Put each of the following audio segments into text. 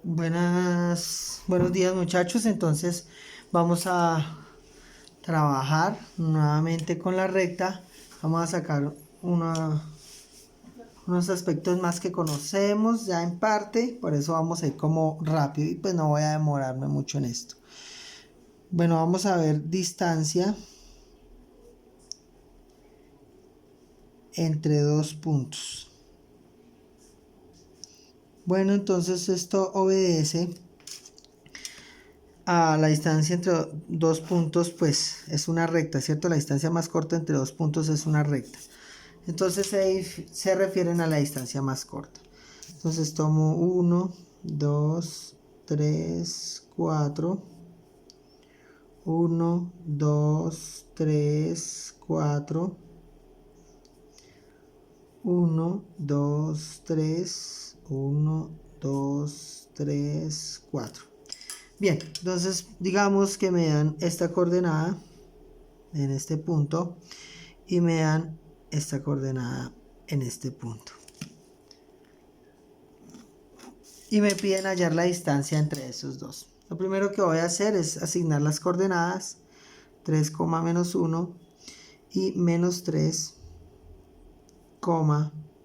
Buenos días muchachos, entonces vamos a trabajar nuevamente con la recta. Vamos a sacar unos aspectos más que conocemos ya en parte, por eso vamos a ir como rápido y pues no voy a demorarme mucho en esto. Bueno, vamos a ver distancia entre dos puntos. Bueno, entonces esto obedece a la distancia entre dos puntos, pues es una recta, ¿cierto? La distancia más corta entre dos puntos es una recta. Entonces se refieren a la distancia más corta. Entonces tomo 1, 2, 3, 4. 1, 2, 3, 4. 1, 2, 3. 1, 2, 3, 4. Bien, entonces digamos que me dan esta coordenada en este punto y me dan esta coordenada en este punto. Y me piden hallar la distancia entre esos dos. Lo primero que voy a hacer es asignar las coordenadas 3, menos 1 y menos 3,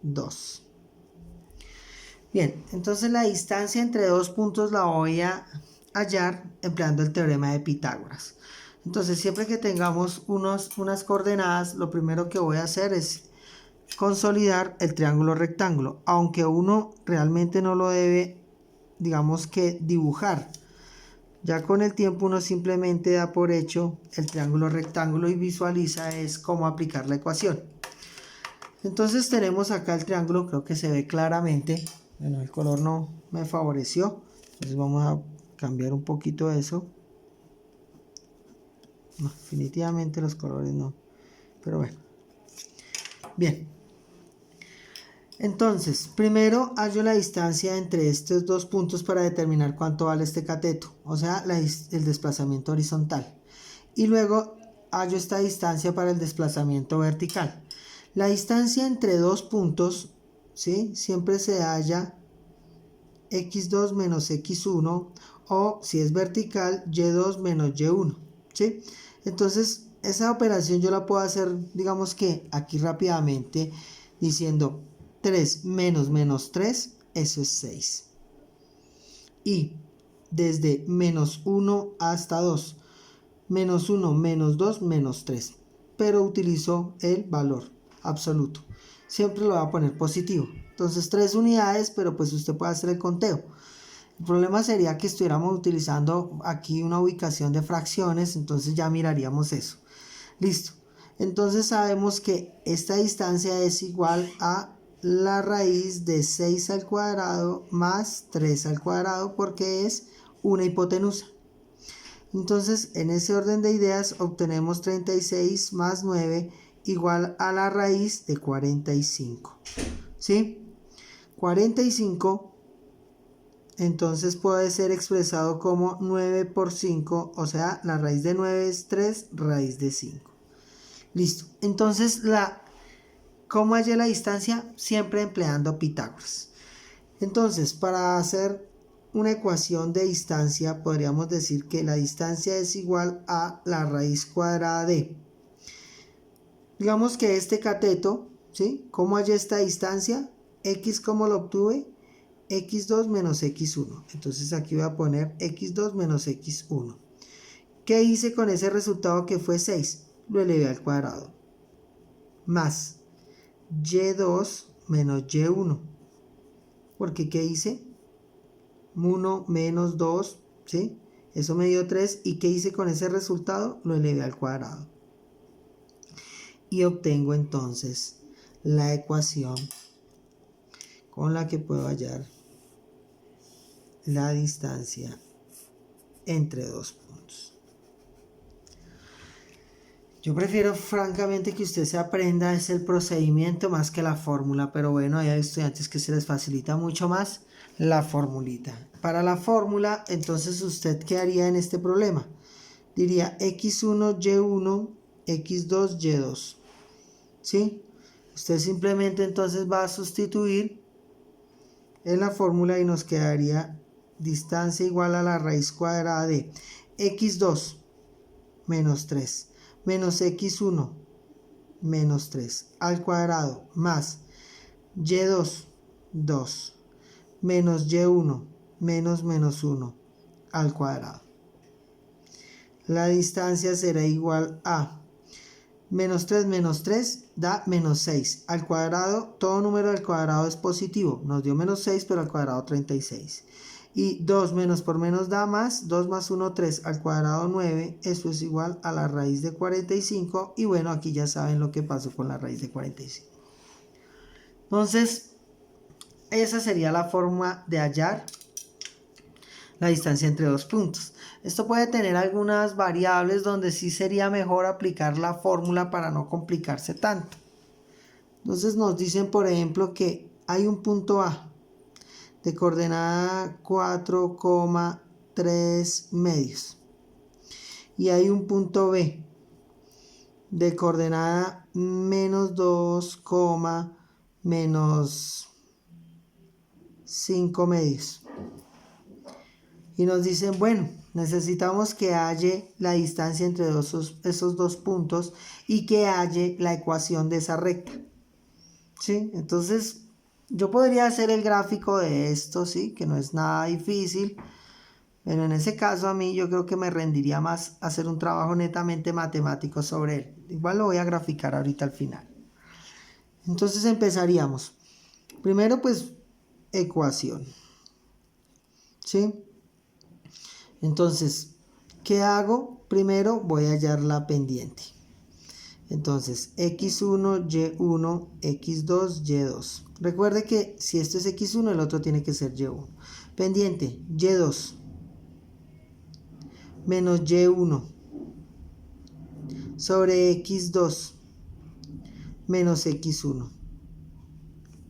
2. Bien, entonces la distancia entre dos puntos la voy a hallar empleando el teorema de Pitágoras. Entonces siempre que tengamos unas coordenadas, lo primero que voy a hacer es consolidar el triángulo rectángulo, aunque uno realmente no lo debe, digamos que dibujar. Ya con el tiempo uno simplemente da por hecho el triángulo rectángulo y visualiza es cómo aplicar la ecuación. Entonces tenemos acá el triángulo, creo que se ve claramente. Bueno, el color no me favoreció, entonces vamos a cambiar un poquito eso. No, definitivamente los colores no, pero bueno. Bien. Entonces, primero hallo la distancia entre estos dos puntos para determinar cuánto vale este cateto, o sea, el desplazamiento horizontal. Y luego hallo esta distancia para el desplazamiento vertical. La distancia entre dos puntos, ¿sí?, siempre se halla x2 menos x1, o si es vertical, y2 menos y1, ¿sí? Entonces, esa operación yo la puedo hacer, digamos que aquí rápidamente, diciendo 3 menos menos 3, eso es 6. Y desde menos 1 hasta 2, menos 1, menos 2, menos 3. Pero utilizo el valor absoluto. Siempre lo voy a poner positivo. Entonces 3 unidades, pero pues usted puede hacer el conteo. El problema sería que estuviéramos utilizando aquí una ubicación de fracciones, entonces ya miraríamos eso. Listo. Entonces sabemos que esta distancia es igual a la raíz de 6 al cuadrado más 3 al cuadrado, porque es una hipotenusa. Entonces, en ese orden de ideas obtenemos 36 más 9 igual a la raíz de 45. ¿Sí? 45 entonces puede ser expresado como 9 por 5, o sea, la raíz de 9 es 3 raíz de 5. Listo. Entonces, ¿cómo hallé la distancia? Siempre empleando Pitágoras. Entonces, para hacer una ecuación de distancia, podríamos decir que la distancia es igual a la raíz cuadrada de, digamos que este cateto, ¿sí? ¿Cómo hallé esta distancia? X, ¿cómo lo obtuve? X2 menos X1. Entonces aquí voy a poner X2 menos X1. ¿Qué hice con ese resultado que fue 6? Lo elevé al cuadrado. Más Y2 menos Y1. Porque ¿qué hice? 1 menos 2, ¿sí? Eso me dio 3. ¿Y qué hice con ese resultado? Lo elevé al cuadrado. Y obtengo entonces la ecuación con la que puedo hallar la distancia entre dos puntos. Yo prefiero francamente que usted se aprenda es el procedimiento más que la fórmula, pero bueno, hay estudiantes que se les facilita mucho más la formulita. Para la fórmula, entonces usted ¿qué haría en este problema? Diría x1, y1, x2, y2. ¿Sí? Usted simplemente entonces va a sustituir en la fórmula y nos quedaría distancia igual a la raíz cuadrada de x2 menos 3 menos x1 menos 3 al cuadrado más y2, 2, menos y1 menos 1 al cuadrado. La distancia será igual a menos 3 da menos 6 al cuadrado. Todo número al cuadrado es positivo, nos dio menos 6 pero al cuadrado 36. Y 2 menos por menos da más, 2 más 1, 3 al cuadrado 9, eso es igual a la raíz de 45. Y bueno, aquí ya saben lo que pasó con la raíz de 45. Entonces, esa sería la forma de hallar la distancia entre dos puntos. Esto puede tener algunas variables donde sí sería mejor aplicar la fórmula para no complicarse tanto. Entonces nos dicen, por ejemplo, que hay un punto A de coordenada 4,3 medios y hay un punto B de coordenada menos 2, menos 5 medios. Y nos dicen, bueno, necesitamos que halle la distancia entre esos dos puntos y que halle la ecuación de esa recta. ¿Sí? Entonces, yo podría hacer el gráfico de esto, ¿sí? Que no es nada difícil. Pero en ese caso a mí yo creo que me rendiría más hacer un trabajo netamente matemático sobre él. Igual lo voy a graficar ahorita al final. Entonces empezaríamos. Primero pues ecuación. ¿Sí? Entonces, ¿qué hago? Primero voy a hallar la pendiente. Entonces, x1, y1, x2, y2. Recuerde que si esto es x1, el otro tiene que ser y1. Pendiente, y2 menos y1 sobre x2 menos x1.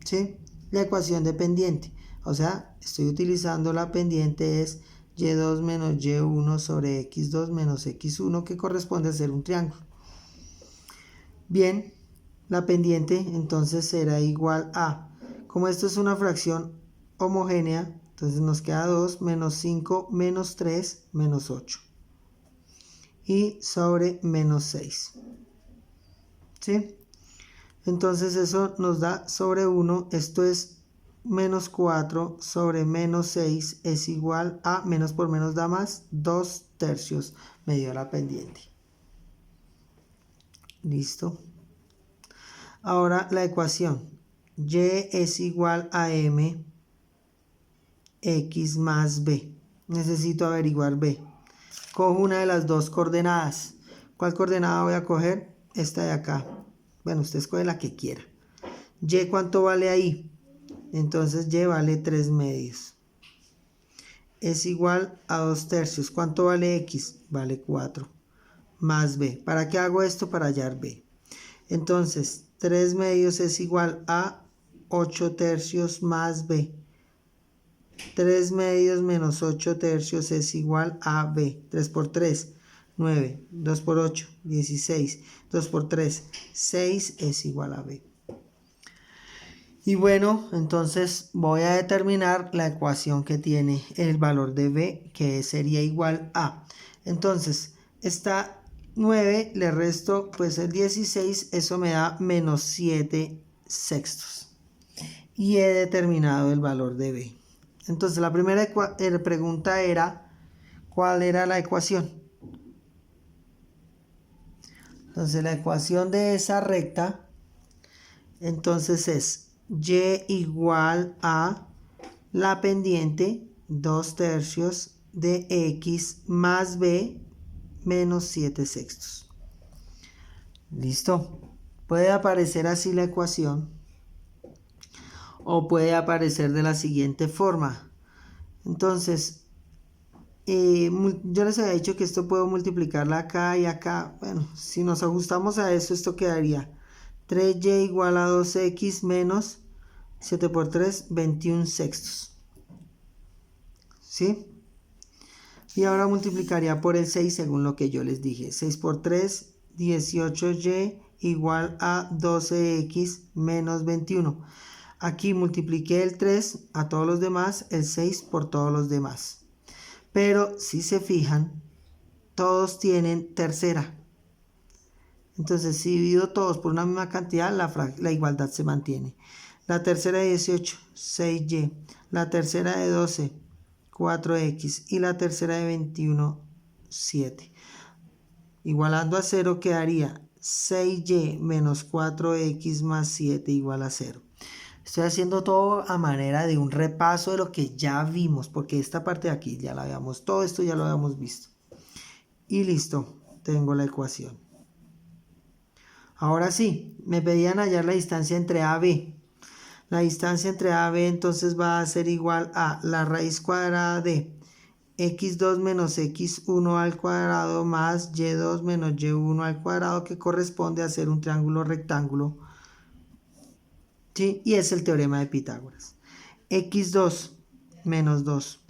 ¿Sí? La ecuación de pendiente. O sea, estoy utilizando la pendiente es y2 menos y1 sobre x2 menos x1, que corresponde a ser un triángulo. Bien, la pendiente entonces será igual a, como esto es una fracción homogénea, entonces nos queda 2 menos 5 menos 3 menos 8 y sobre menos 6. ¿Sí? Entonces eso nos da sobre 1, esto es menos 4 sobre menos 6 es igual a, menos por menos da más, 2 tercios me dio la pendiente. Listo. Ahora la ecuación. Y es igual a m x más b. Necesito averiguar b. Cojo una de las dos coordenadas. ¿Cuál coordenada voy a coger? Esta de acá. Bueno, usted escoge la que quiera. Y, ¿cuánto vale ahí? Entonces y vale 3 medios. Es igual a 2 tercios. ¿Cuánto vale x? Vale 4. Más b. ¿Para qué hago esto? Para hallar b. Entonces, 3 medios es igual a 8 tercios más b. 3 medios menos 8 tercios es igual a b. 3 por 3, 9. 2 por 8, 16. 2 por 3, 6 es igual a b. Y bueno, entonces voy a determinar la ecuación que tiene el valor de b, que sería igual a. Entonces, esta 9 le resto pues el 16, eso me da menos 7 sextos. Y he determinado el valor de b. Entonces la primera pregunta era, ¿cuál era la ecuación? Entonces la ecuación de esa recta, entonces es y igual a la pendiente 2 tercios de x más b menos 7 sextos. ¿Listo? Puede aparecer así la ecuación o puede aparecer de la siguiente forma. Entonces, yo les había dicho que esto puedo multiplicarla acá y acá. Bueno, si nos ajustamos a eso, esto quedaría 3y igual a 2x menos 7 por 3, 21 sextos. ¿Sí? Y ahora multiplicaría por el 6 según lo que yo les dije. 6 por 3, 18y igual a 12x menos 21. Aquí multipliqué el 3 a todos los demás, el 6 por todos los demás. Pero si se fijan, todos tienen tercera. Entonces, si divido todos por una misma cantidad, la igualdad se mantiene. La tercera de 18, 6y. La tercera de 12, 4x. Y la tercera de 21, 7. Igualando a 0 quedaría 6y menos 4x más 7 igual a 0. Estoy haciendo todo a manera de un repaso de lo que ya vimos, porque esta parte de aquí ya la habíamos, todo esto ya lo habíamos visto. Y listo, tengo la ecuación. Ahora sí, me pedían hallar la distancia entre A y B. La distancia entre A y B entonces va a ser igual a la raíz cuadrada de x2 menos x1 al cuadrado más y2 menos y1 al cuadrado, que corresponde a ser un triángulo rectángulo. ¿Sí? Y es el teorema de Pitágoras. x2 menos 2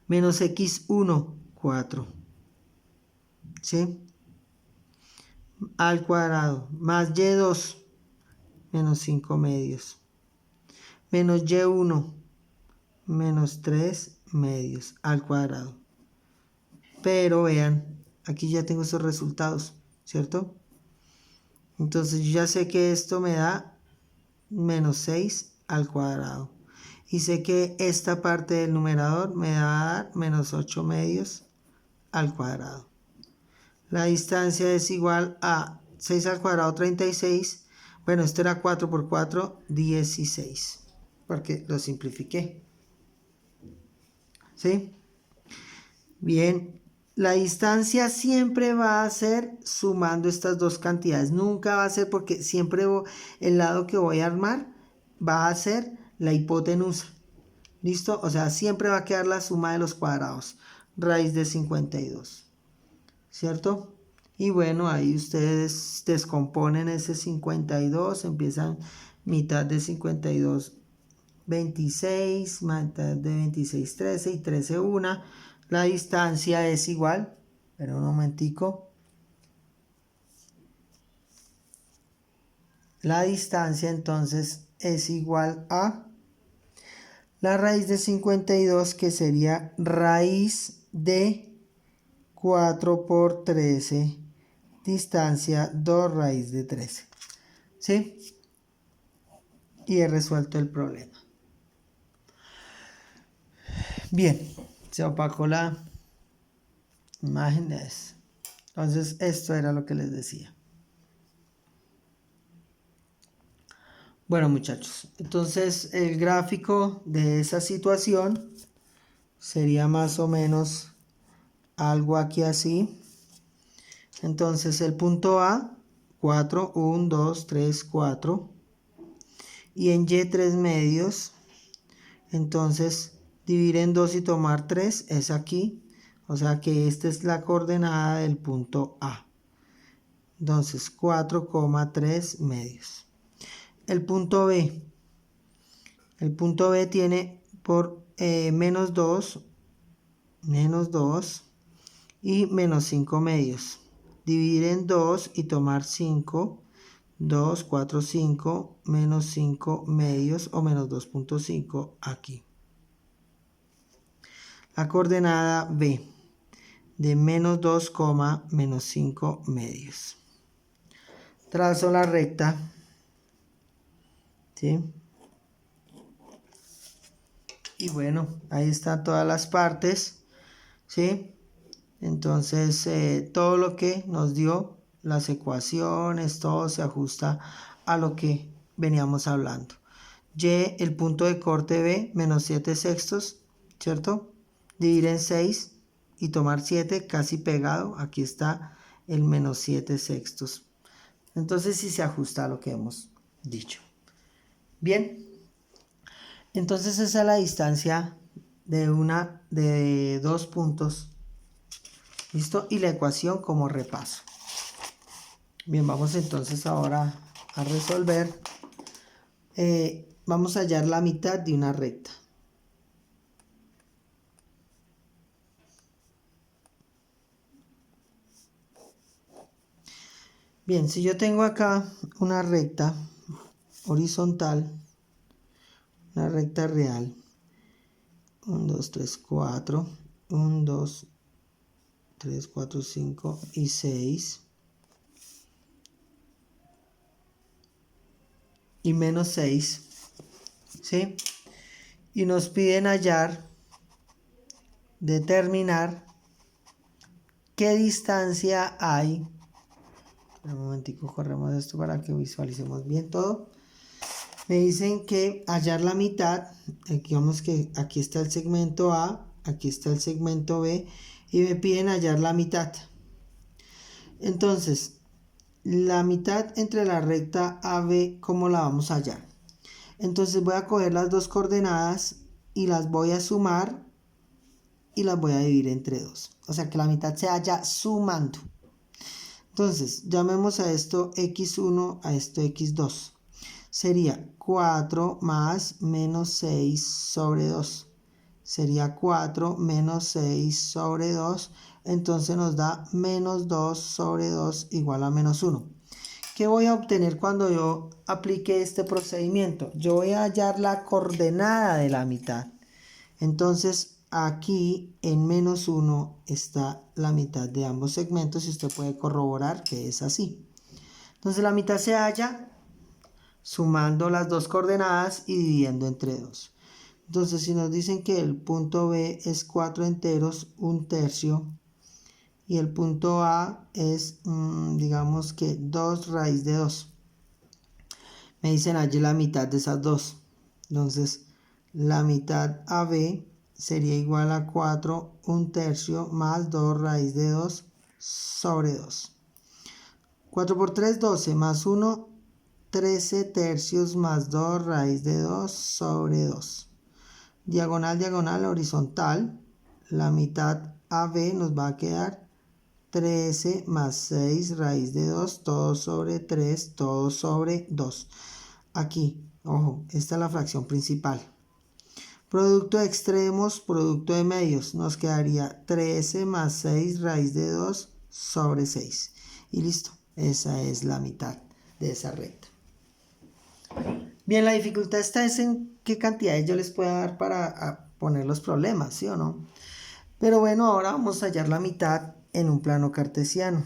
menos x1, 4. ¿Sí? Al cuadrado más y2 menos 5 medios menos y1 menos 3 medios al cuadrado. Pero vean, aquí ya tengo esos resultados, ¿cierto? Entonces yo ya sé que esto me da menos 6 al cuadrado. Y sé que esta parte del numerador me va a dar menos 8 medios al cuadrado. La distancia es igual a 6 al cuadrado, 36. Bueno, esto era 4 por 4, 16. Porque lo simplifiqué. ¿Sí? Bien, la distancia siempre va a ser sumando estas dos cantidades. Nunca va a ser, porque siempre el lado que voy a armar va a ser la hipotenusa. ¿Listo? O sea, siempre va a quedar la suma de los cuadrados. Raíz de 52. ¿Cierto? Y bueno, ahí ustedes descomponen ese 52. Empiezan mitad de 52, 26, mitad de 26, 13 y 13, 1. La distancia es igual, pero un momentico. La distancia entonces es igual a la raíz de 52, que sería raíz de 4 por 13, distancia 2 raíz de 13. ¿Sí? Y he resuelto el problema. Bien, se opacó la imagen de eso. Entonces, esto era lo que les decía. Bueno, muchachos, entonces el gráfico de esa situación sería más o menos algo aquí así. Entonces el punto A, 4, 1, 2, 3, 4. Y en Y 3 medios. Entonces dividir en 2 y tomar 3 es aquí. O sea que esta es la coordenada del punto A. Entonces 4,3 medios. El punto B. El punto B tiene por menos 2 y menos 5 medios. Dividir en 2 y tomar 5. 2, 4, 5, menos 5 medios o menos 2,5 aquí. La coordenada B de menos 2, menos 5 medios. Trazo la recta. ¿Sí? Y bueno, ahí están todas las partes. ¿Sí? Entonces, todo lo que nos dio, las ecuaciones, todo se ajusta a lo que veníamos hablando. Y, el punto de corte B, menos 7 sextos, ¿cierto? Dividir en 6 y tomar 7, casi pegado. Aquí está el menos 7 sextos. Entonces, sí se ajusta a lo que hemos dicho. Bien. Entonces, esa es la distancia de dos puntos. ¿Listo? Y la ecuación como repaso. Bien, vamos entonces ahora a resolver. Vamos a hallar la mitad de una recta. Bien, si yo tengo acá una recta, horizontal, una recta real, 1, 2, 3, 4, 1, 2, 3, 4, 5 y 6, y menos 6, ¿sí? Y nos piden determinar qué distancia hay. Un momentico, corremos esto para que visualicemos bien todo. Me dicen que hallar la mitad, digamos que aquí está el segmento A, aquí está el segmento B, y me piden hallar la mitad. Entonces, la mitad entre la recta AB, ¿cómo la vamos a hallar? Entonces voy a coger las dos coordenadas y las voy a sumar y las voy a dividir entre 2. O sea que la mitad se halla sumando. Entonces, llamemos a esto x1, a esto x2. Sería 4 más menos 6 sobre 2. Sería 4 menos 6 sobre 2. Entonces nos da menos 2 sobre 2 igual a menos 1. ¿Qué voy a obtener cuando yo aplique este procedimiento? Yo voy a hallar la coordenada de la mitad. Entonces aquí en menos 1 está la mitad de ambos segmentos y usted puede corroborar que es así. Entonces la mitad se halla sumando las dos coordenadas y dividiendo entre 2. Entonces si nos dicen que el punto B es 4 enteros, 1/3, y el punto A es, digamos que 2 raíz de 2. Me dicen allí la mitad de esas dos. Entonces, la mitad AB sería igual a 4, 1/3 más 2 raíz de 2 sobre 2. 4 por 3, 12, más 1, 13/3 más 2 raíz de 2 sobre 2. Diagonal, diagonal, horizontal. La mitad AB nos va a quedar 13 más 6 raíz de 2, todo sobre 3, todo sobre 2. Aquí, ojo, esta es la fracción principal. Producto de extremos, producto de medios. Nos quedaría 13 más 6 raíz de 2 sobre 6. Y listo, esa es la mitad de esa recta. Bien, la dificultad está en qué cantidades yo les puedo dar para poner los problemas, ¿sí o no? Pero bueno, ahora vamos a hallar la mitad en un plano cartesiano,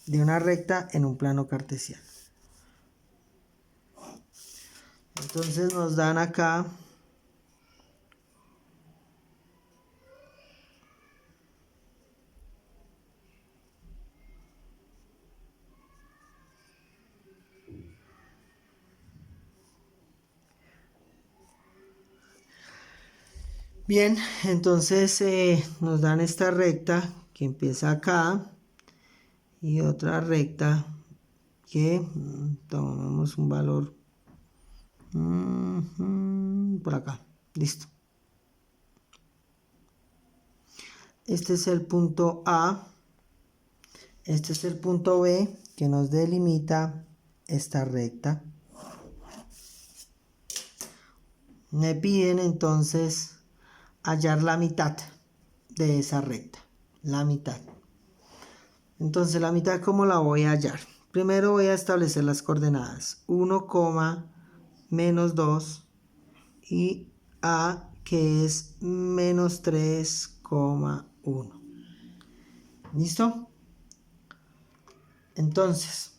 de una recta en un plano cartesiano. Entonces nos dan acá bien, entonces nos dan esta recta que empieza acá y otra recta que tomamos un valor por acá. Listo. Este es el punto A. Este es el punto B que nos delimita esta recta. Me piden entonces hallar la mitad de esa recta. La mitad. Entonces la mitad, ¿cómo la voy a hallar? Primero voy a establecer las coordenadas. 1, menos 2 y A que es menos 3,1. ¿Listo? Entonces,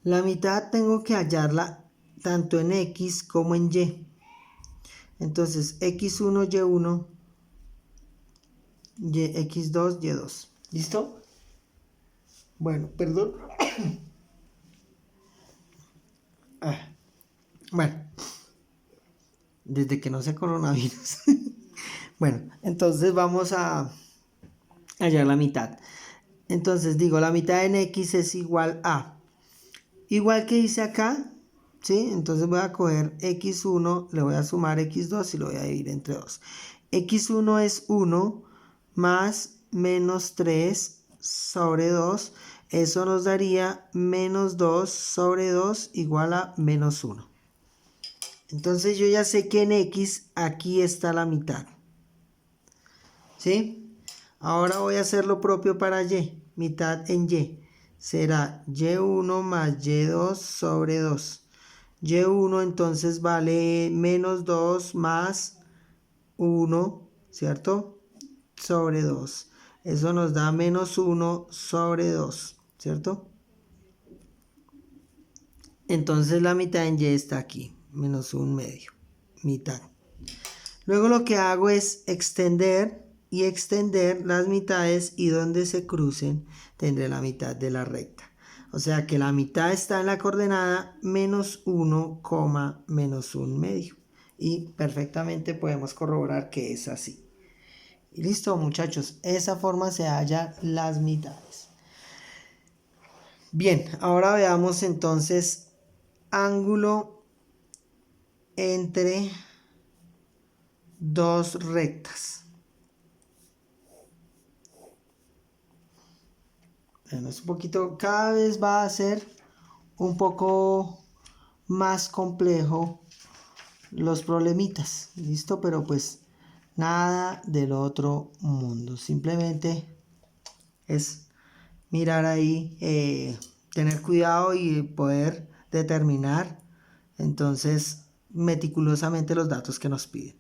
la mitad tengo que hallarla tanto en X como en Y. Entonces, X1, Y1, X2, Y2. ¿Listo? Bueno, perdón. Bueno, desde que no sea coronavirus. Bueno, entonces vamos a hallar la mitad. Entonces digo, la mitad en X es igual a, igual que hice acá, ¿sí? Entonces voy a coger X1, le voy a sumar X2 y lo voy a dividir entre 2. X1 es 1 más menos 3 sobre 2. Eso nos daría menos 2 sobre 2 igual a menos 1. Entonces yo ya sé que en X aquí está la mitad. ¿Sí? Ahora voy a hacer lo propio para Y. Mitad en Y. Será Y1 más Y2 sobre 2. y1 entonces vale menos 2 más 1, ¿cierto? Sobre 2. Eso nos da menos 1 sobre 2, ¿cierto? Entonces la mitad en y está aquí, menos 1/2, mitad. Luego lo que hago es extender y extender las mitades, y donde se crucen tendré la mitad de la recta. O sea que la mitad está en la coordenada menos 1, menos 1/2. Y perfectamente podemos corroborar que es así. Y listo, muchachos, esa forma se hallan las mitades. Bien, ahora veamos entonces ángulo entre dos rectas. Bueno, es un poquito, cada vez va a ser un poco más complejo los problemitas, ¿listo? Pero pues nada del otro mundo, simplemente es mirar ahí, tener cuidado y poder determinar entonces meticulosamente los datos que nos piden.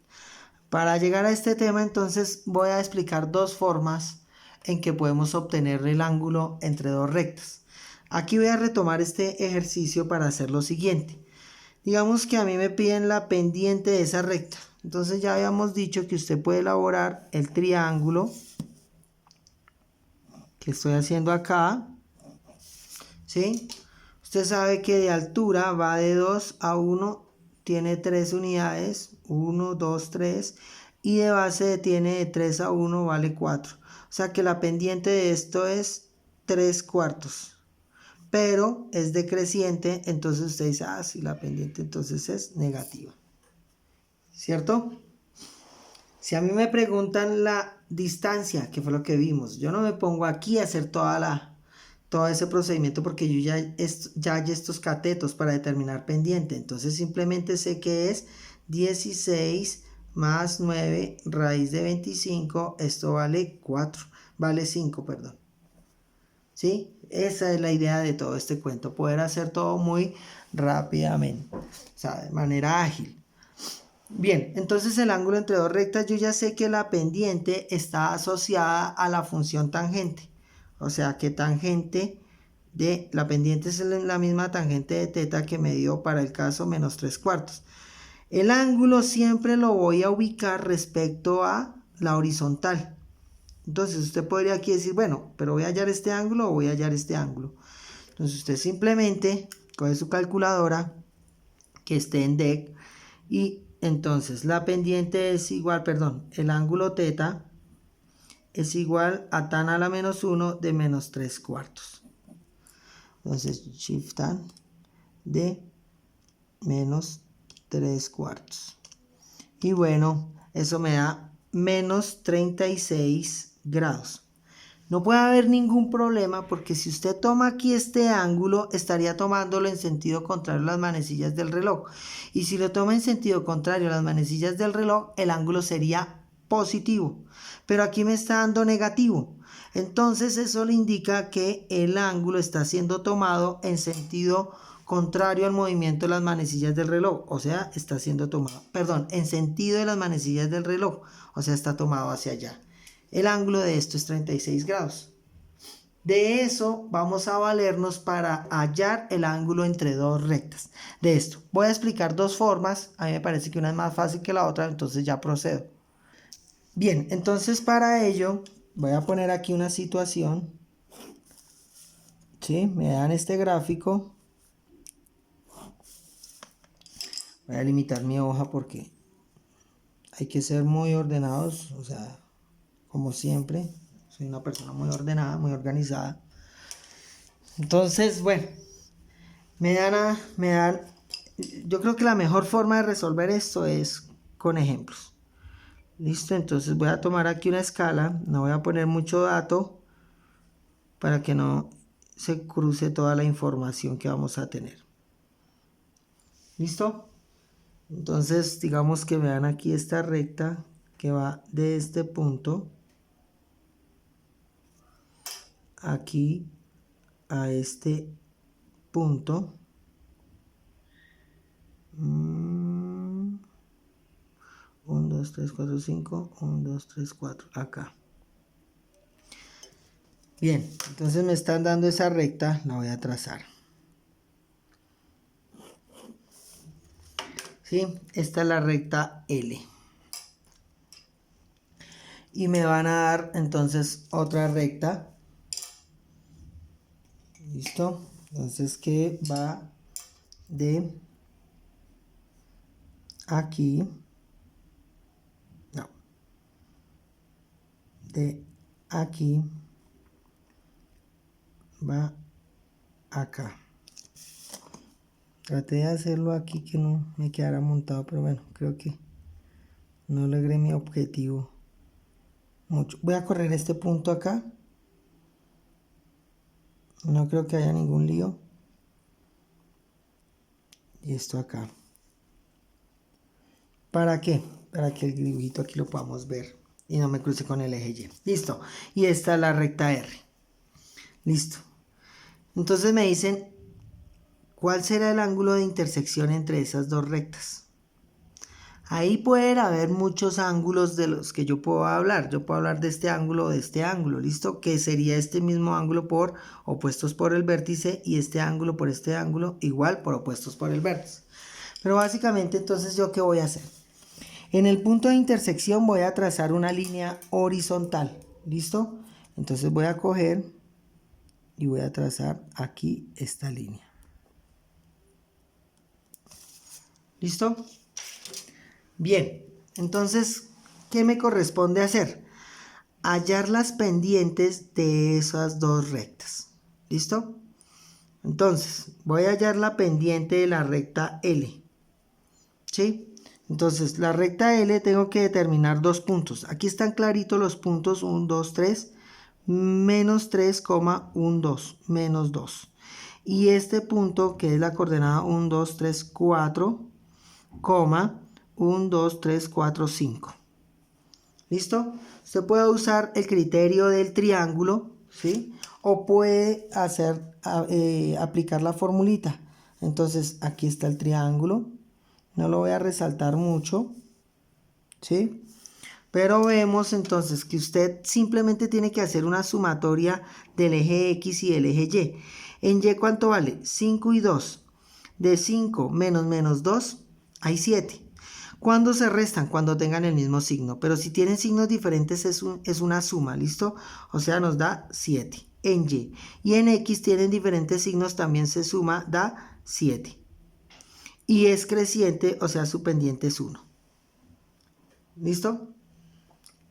Para llegar a este tema, entonces voy a explicar dos formas en que podemos obtener el ángulo entre dos rectas. Aquí voy a retomar este ejercicio para hacer lo siguiente. Digamos que a mí me piden la pendiente de esa recta. Entonces ya habíamos dicho que usted puede elaborar el triángulo que estoy haciendo acá, ¿sí? Usted sabe que de altura va de 2 a 1, tiene 3 unidades, 1, 2, 3, y de base tiene de 3 a 1, vale 4. O sea que la pendiente de esto es 3/4, pero es decreciente, entonces usted dice, ah, sí, la pendiente entonces es negativa, ¿cierto? Si a mí me preguntan la distancia, que fue lo que vimos, yo no me pongo aquí a hacer todo ese procedimiento porque yo ya hay estos catetos para determinar pendiente. Entonces simplemente sé que es 16 más 9 raíz de 25. Esto vale 4, vale 5, perdón. ¿Sí? Esa es la idea de todo este cuento, poder hacer todo muy rápidamente, o sea, de manera ágil. Bien, entonces el ángulo entre dos rectas, yo ya sé que la pendiente está asociada a la función tangente. O sea que tangente de la pendiente es la misma tangente de teta que me dio para el caso menos 3/4. El ángulo siempre lo voy a ubicar respecto a la horizontal. Entonces usted podría aquí decir, bueno, pero voy a hallar este ángulo o voy a hallar este ángulo. Entonces usted simplemente coge su calculadora que esté en DEC, y entonces la pendiente es igual, perdón, el ángulo teta es igual a tan a la menos 1 de menos 3/4. Entonces shift tan de menos 3/4. Y bueno, eso me da menos 36 grados. No puede haber ningún problema porque si usted toma aquí este ángulo, estaría tomándolo en sentido contrario a las manecillas del reloj. Y si lo toma en sentido contrario a las manecillas del reloj, el ángulo sería positivo. Pero aquí me está dando negativo. Entonces eso le indica que el ángulo está siendo tomado en sentido contrario al movimiento de las manecillas del reloj. O sea, está siendo tomado, perdón, en sentido de las manecillas del reloj. O sea, está tomado hacia allá. El ángulo de esto es 36 grados. De eso vamos a valernos para hallar el ángulo entre dos rectas. De esto voy a explicar dos formas. A mí me parece que una es más fácil que la otra, entonces ya procedo. Bien, entonces para ello voy a poner aquí una situación. ¿Sí? Me dan este gráfico. Voy a limitar mi hoja porque hay que ser muy ordenados. O sea, como siempre, soy una persona muy ordenada, muy organizada. Entonces, bueno, yo creo que la mejor forma de resolver esto es con ejemplos. Listo, entonces voy a tomar aquí una escala, no voy a poner mucho dato para que no se cruce toda la información que vamos a tener. ¿Listo? Entonces, digamos que vean aquí esta recta que va de este punto aquí a este punto. 1, 2, 3, 4, 5, 1, 2, 3, 4, acá. Bien, entonces me están dando esa recta, la voy a trazar. ¿Sí? Esta es la recta L. Y me van a dar entonces otra recta. ¿Listo? Entonces que va de aquí. No. De aquí. Va acá. Traté de hacerlo aquí que no me quedara montado, pero bueno, creo que no logré mi objetivo mucho. Voy a correr este punto acá. No creo que haya ningún lío. Y esto acá. ¿Para qué? Para que el dibujito aquí lo podamos ver y no me cruce con el eje Y. Listo. Y esta es la recta R. Listo. Entonces me dicen, ¿cuál será el ángulo de intersección entre esas dos rectas? Ahí pueden haber muchos ángulos de los que yo puedo hablar. Yo puedo hablar de este ángulo o de este ángulo, ¿listo? Que sería este mismo ángulo por opuestos por el vértice y este ángulo por este ángulo igual por opuestos por el vértice. Pero básicamente entonces ¿yo qué voy a hacer? En el punto de intersección voy a trazar una línea horizontal, ¿listo? Entonces voy a coger y voy a trazar aquí esta línea. ¿Listo? Bien, entonces, ¿qué me corresponde hacer? Hallar las pendientes de esas dos rectas. ¿Listo? Entonces, voy a hallar la pendiente de la recta L. ¿Sí? Entonces, la recta L tengo que determinar dos puntos. Aquí están claritos los puntos 1, 2, 3, menos 3, 1, 2, menos 2. Y este punto que es la coordenada 1, 2, 3, 4, 1, 2, 3, 4, 5. ¿Listo? Usted puede usar el criterio del triángulo, ¿sí? O puede aplicar la formulita. Entonces, aquí está el triángulo. No lo voy a resaltar mucho, ¿sí? Pero vemos entonces que usted simplemente tiene que hacer una sumatoria del eje X y del eje Y. ¿En Y cuánto vale? 5 y 2. De 5 menos 2 hay 7. ¿Cuándo se restan? Cuando tengan el mismo signo. Pero si tienen signos diferentes es una suma, ¿listo? O sea, nos da 7 en Y. Y en X tienen diferentes signos, también se suma, da 7. Y es creciente, o sea, su pendiente es 1. ¿Listo?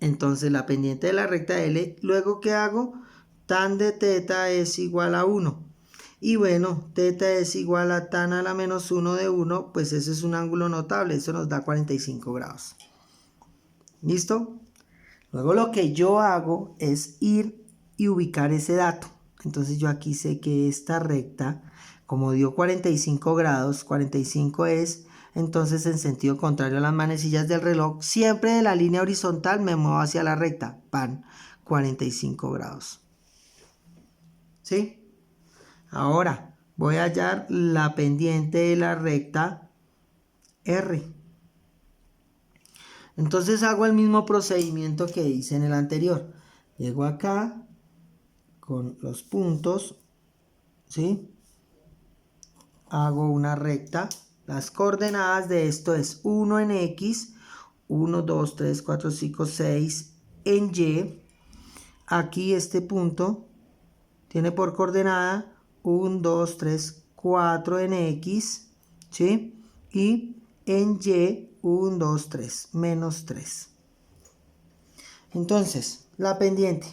Entonces la pendiente de la recta L, luego ¿qué hago? Tan de teta es igual a 1. Y bueno, teta es igual a tan a la menos 1 de 1, pues ese es un ángulo notable, eso nos da 45 grados. ¿Listo? Luego lo que yo hago es ir y ubicar ese dato. Entonces yo aquí sé que esta recta, como dio 45 grados, 45 es, entonces en sentido contrario a las manecillas del reloj, siempre de la línea horizontal me muevo hacia la recta, pan, 45 grados. ¿Sí? Ahora voy a hallar la pendiente de la recta R. Entonces hago el mismo procedimiento que hice en el anterior. Llego acá con los puntos, ¿sí? Hago una recta. Las coordenadas de esto es 1 en X, 1, 2, 3, 4, 5, 6 en Y. Aquí este punto tiene por coordenada 1, 2, 3, 4 en X, ¿sí? Y en Y 1, 2, 3, menos 3. Entonces, la pendiente.